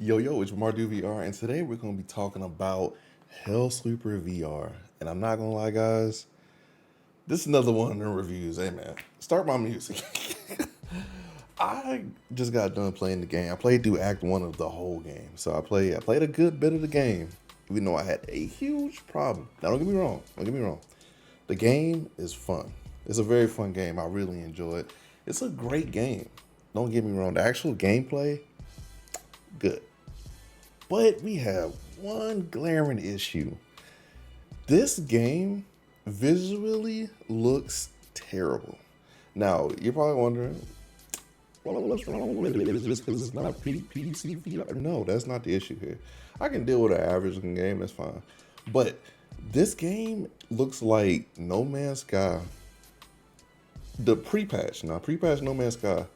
Yo, it's MartydudeVR, and today we're going to be talking about Hellsweeper VR. And I'm not going to lie, guys, this is another one of the reviews. Hey, man, start my music. I just got done playing the game. I played through Act 1 of the whole game. So I played a good bit of the game, even though I had a huge problem. Now, don't get me wrong. The game is fun. It's a very fun game. I really enjoy it. It's a great game. Don't get me wrong. The actual gameplay, good. But we have one glaring issue. This game visually looks terrible. Now, you're probably wondering, well, what's wrong with it? Is this because it's not PCVR? No, that's not the issue here. I can deal with an average game, that's fine. But this game looks like No Man's Sky. The pre-patch No Man's Sky,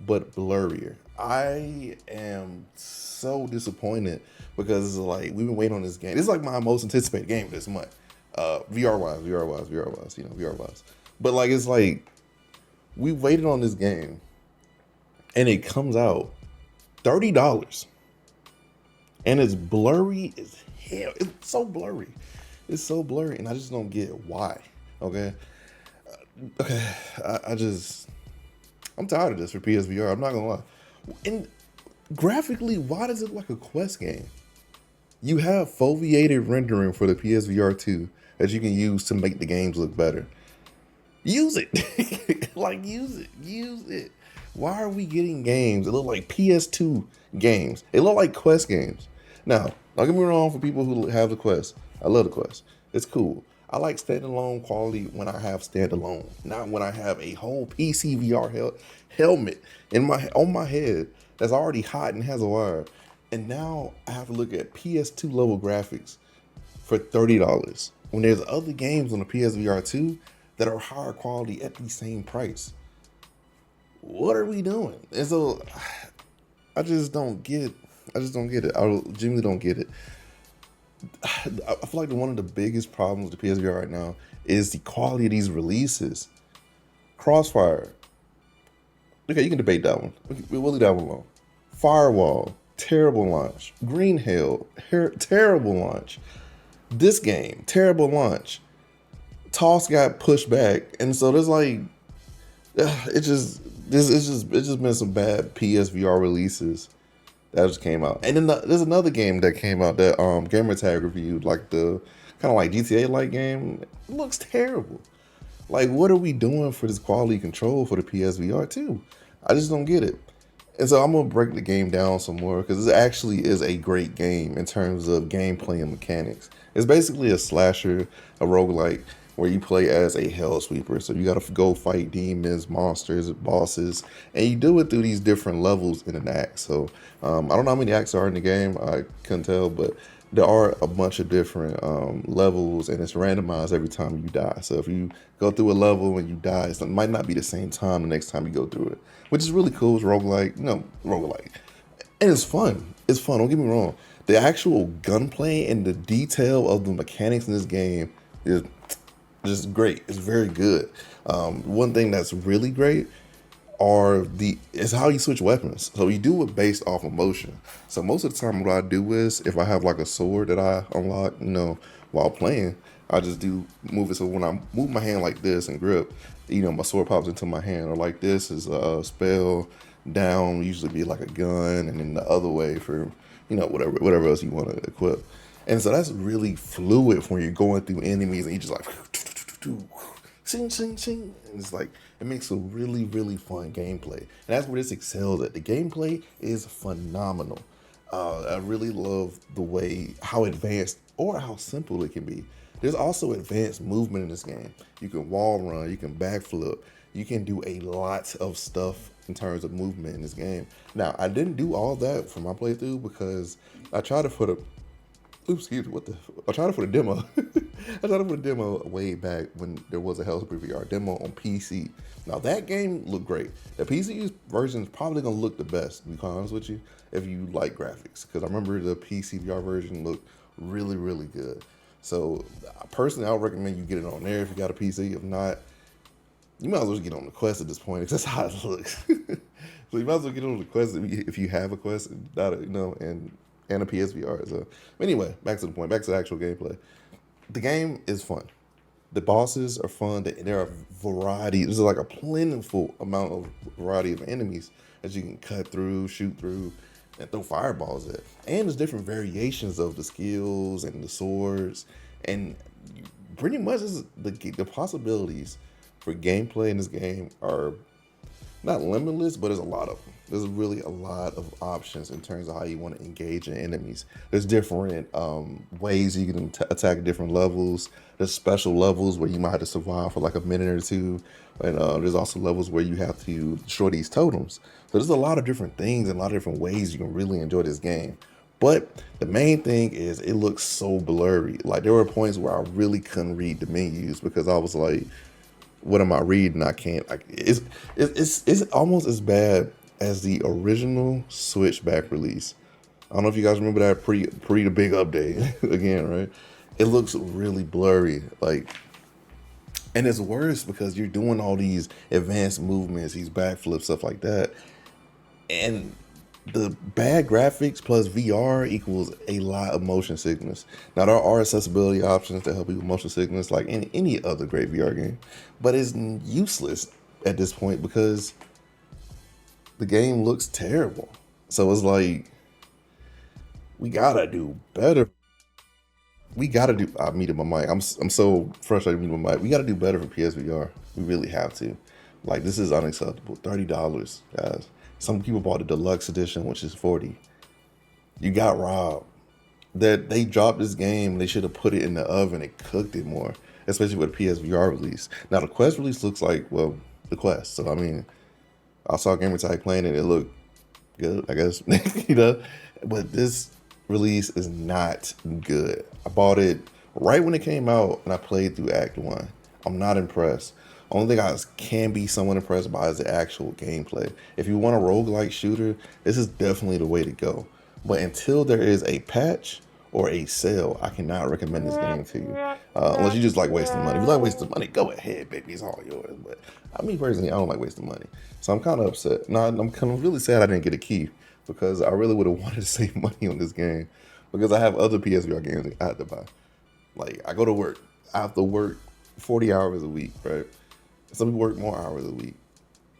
but blurrier. I am so disappointed because it's like we've been waiting on this game. It's like my most anticipated game this month. VR wise, VR wise. But like it's like we waited on this game and it comes out $30. And it's blurry as hell. It's so blurry. It's so blurry, and I just don't get why. Okay. I'm tired of this for PSVR. I'm not gonna lie. And graphically, why does it look like a Quest game? You have foveated rendering for the PSVR2 that you can use to make the games look better. Use it. Like, use it. Why are we getting games that look like PS2 games? They look like Quest games. Now, don't get me wrong for people who have the Quest. I love the Quest. It's cool. I like standalone quality when I have standalone, not when I have a whole PCVR helmet on my head that's already hot and has a wire. And now I have to look at PS2 level graphics for $30 when there's other games on the PSVR 2 that are higher quality at the same price. What are we doing? And so I just don't get it. I genuinely don't get it. I feel like one of the biggest problems with the PSVR right now is the quality of these releases. Crossfire. Okay, you can debate that one. We'll leave that one alone. Firewall, terrible launch. Green Hell, terrible launch. This game, terrible launch. Toss got pushed back, and so there's like, it's just been some bad PSVR releases that just came out. And then there's another game that came out that Gamertag reviewed, like the kind of like GTA-like game. It looks terrible. Like, what are we doing for this quality control for the PSVR 2? I just don't get it. And so I'm going to break the game down some more because this actually is a great game in terms of gameplay and mechanics. It's basically a slasher, a roguelike, where you play as a Hellsweeper. So you got to go fight demons, monsters, bosses, and you do it through these different levels in an act. So I don't know how many acts are in the game. I couldn't tell, but there are a bunch of different levels, and it's randomized every time you die. So if you go through a level and you die, it might not be the same time the next time you go through it, which is really cool. It's roguelike, roguelike. And it's fun. It's fun, don't get me wrong. The actual gunplay and the detail of the mechanics in this game is just great. It's very good. One thing that's really great is how you switch weapons. So you do it based off of motion. So most of the time what I do is if I have like a sword that I unlock, while playing, I just move it. So when I move my hand like this and grip, my sword pops into my hand, or like this is a spell down, usually be like a gun, and then the other way for, whatever else you want to equip. And so that's really fluid when you're going through enemies and you just like, sing, sing, sing. And it's like, it makes a really, really fun gameplay. And that's where this excels at. The gameplay is phenomenal. I really love how advanced or how simple it can be. There's also advanced movement in this game. You can wall run, you can backflip, you can do a lot of stuff in terms of movement in this game. Now, I didn't do all that for my playthrough because I tried to put a I tried to put a demo. I tried to put a demo way back when there was a Hellsweeper VR demo on PC. Now that game looked great. The PC version is probably gonna look the best, to be quite honest with you, if you like graphics. Because I remember the PC VR version looked really, really good. So personally, I would recommend you get it on there if you got a PC. If not, you might as well just get on the Quest at this point, because that's how it looks. So you might as well get on the Quest if you have a Quest, not a, and a PSVR. So anyway, back to the point, back to the actual gameplay. The game is fun. The bosses are fun. There are variety. There's like a plentiful amount of variety of enemies that you can cut through, shoot through, and throw fireballs at. And there's different variations of the skills and the swords, and pretty much the possibilities for gameplay in this game are not limitless, but there's a lot of them. There's really a lot of options in terms of how you want to engage in enemies. There's different ways you can attack different levels. There's special levels where you might have to survive for like a minute or two. And there's also levels where you have to destroy these totems. So there's a lot of different things and a lot of different ways you can really enjoy this game. But the main thing is it looks so blurry. Like there were points where I really couldn't read the menus because I was like, what am I reading? I can't. It's almost as bad as the original Switchback release. I don't know if you guys remember that pre the big update again, right? It looks really blurry, like, and it's worse because you're doing all these advanced movements, these backflips, stuff like that, and the bad graphics plus VR equals a lot of motion sickness. Now there are accessibility options to help you with motion sickness like in any other great VR game, but it's useless at this point because the game looks terrible. So it's like, we gotta do better. We gotta do, I muted my mic. I'm so frustrated with my mic. We gotta do better for PSVR. We really have to. Like, this is unacceptable. $30, guys. Some people bought the deluxe edition, which is $40. You got robbed. That they dropped this game, they should have put it in the oven and cooked it more, especially with the PSVR release. Now the Quest release looks like, well, the Quest. So I mean, I saw Gamertag playing it, it looked good, I guess. But this release is not good. I bought it right when it came out and I played through Act 1. I'm not impressed. Only thing I can be somewhat impressed by is the actual gameplay. If you want a roguelike shooter, this is definitely the way to go. But until there is a patch or a sale, I cannot recommend this game to you. Unless you just like wasting money. If you like wasting money, go ahead, baby, it's all yours. But me personally, I don't like wasting money. So I'm kind of upset. Now, I'm kind of really sad I didn't get a key because I really would have wanted to save money on this game because I have other PSVR games I have to buy. Like, I go to work. I have to work 40 hours a week, right? Some people work more hours a week.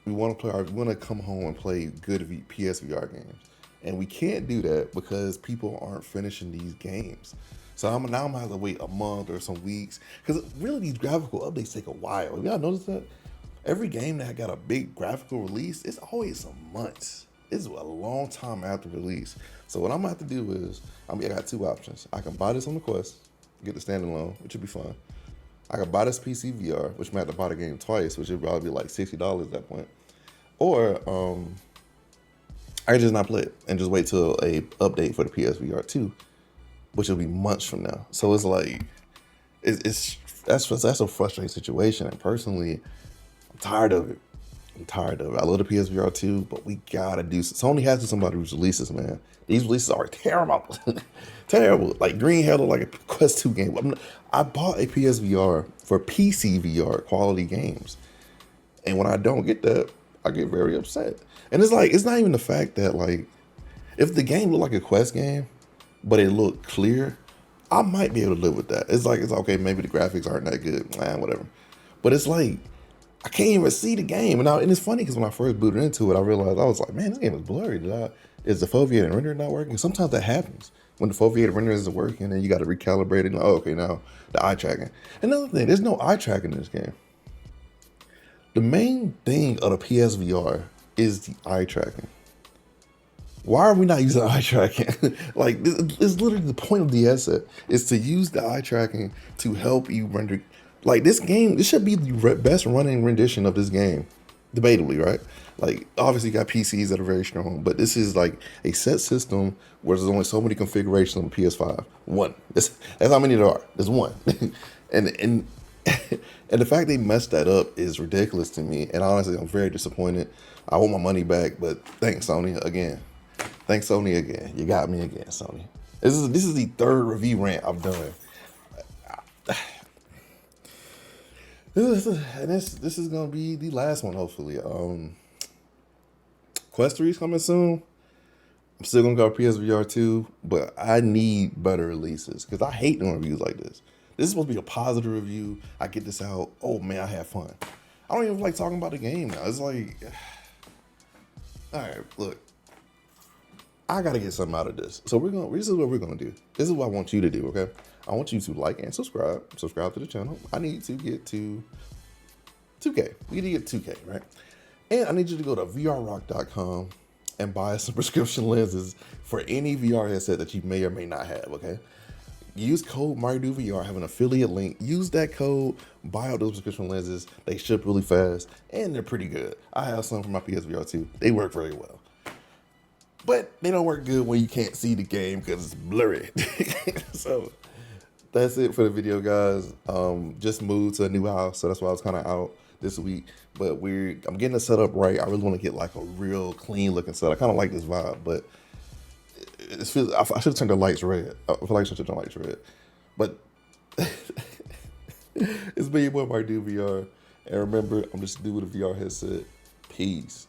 We want to come home and play good PSVR games. And we can't do that because people aren't finishing these games. So I'm gonna have to wait a month or some weeks. Because really these graphical updates take a while. Y'all notice that? Every game that got a big graphical release, it's always some months. It's a long time after release. So what I'm gonna have to do is, I got two options. I can buy this on the Quest, get the standalone, which would be fun. I could buy this PCVR, which might have to buy the game twice, which would probably be like $60 at that point. Or I could just not play it and just wait till a update for the PSVR2, which will be months from now. So it's like, that's a frustrating situation. And personally, I'm tired of it. I love the PSVR2, but we gotta do. Sony has to do somebody who's releases, man. These releases are terrible, terrible. Like Green Hell, like a Quest 2 game. I bought a PSVR for PCVR quality games, and when I don't get that, I get very upset. And it's like, it's not even the fact that, like, if the game looked like a Quest game, but it looked clear, I might be able to live with that. It's like, it's okay, maybe the graphics aren't that good, whatever. But it's like, I can't even see the game. And it's funny because when I first booted into it, I realized, I was like, man, this game is blurry. Is the foveated render not working? Sometimes that happens. When the foveated render isn't working, then you got to recalibrate it. Like, oh, okay, now the eye tracking. Another thing, there's no eye tracking in this game. The main thing of the PSVR is the eye tracking. Why are we not using eye tracking? Like, it's literally the point of the asset is to use the eye tracking to help you render. Like, this game, this should be the best running rendition of this game, debatably, right? Like, obviously you got PCs that are very strong, but this is like a set system where there's only so many configurations on the PS5. One. That's how many there are. There's one. and the fact they messed that up is ridiculous to me. And honestly, I'm very disappointed. I want my money back, but thanks, Sony, again. Thanks, Sony, again. You got me again, Sony. This is the third review rant I've done. This is gonna be the last one, hopefully. Quest 3 is coming soon. I'm still gonna go PSVR2, but I need better releases because I hate doing reviews like this. This is supposed to be a positive review. I get this out. Oh man, I had fun. I don't even like talking about the game now. It's like, all right, look, I gotta get something out of this. So this is what we're gonna do. This is what I want you to do, okay? I want you to like and subscribe. Subscribe to the channel. I need to get to 2K. We need to get 2K, right? And I need you to go to VRrock.com and buy some prescription lenses for any VR headset that you may or may not have, okay? Use code MartydudeVR, I have an affiliate link. Use that code, buy out those prescription lenses. They ship really fast, and they're pretty good. I have some for my PSVR2. They work very well. But they don't work good when you can't see the game because it's blurry. So that's it for the video, guys. Just moved to a new house, so that's why I was kind of out this week. But I'm getting it set up right. I really want to get like a real clean looking set. I kind of like this vibe, but I should have turned the lights red. I feel like I should have turned the lights red. But it's been your boy MartydudeVR. And remember, I'm just a dude with a VR headset. Peace.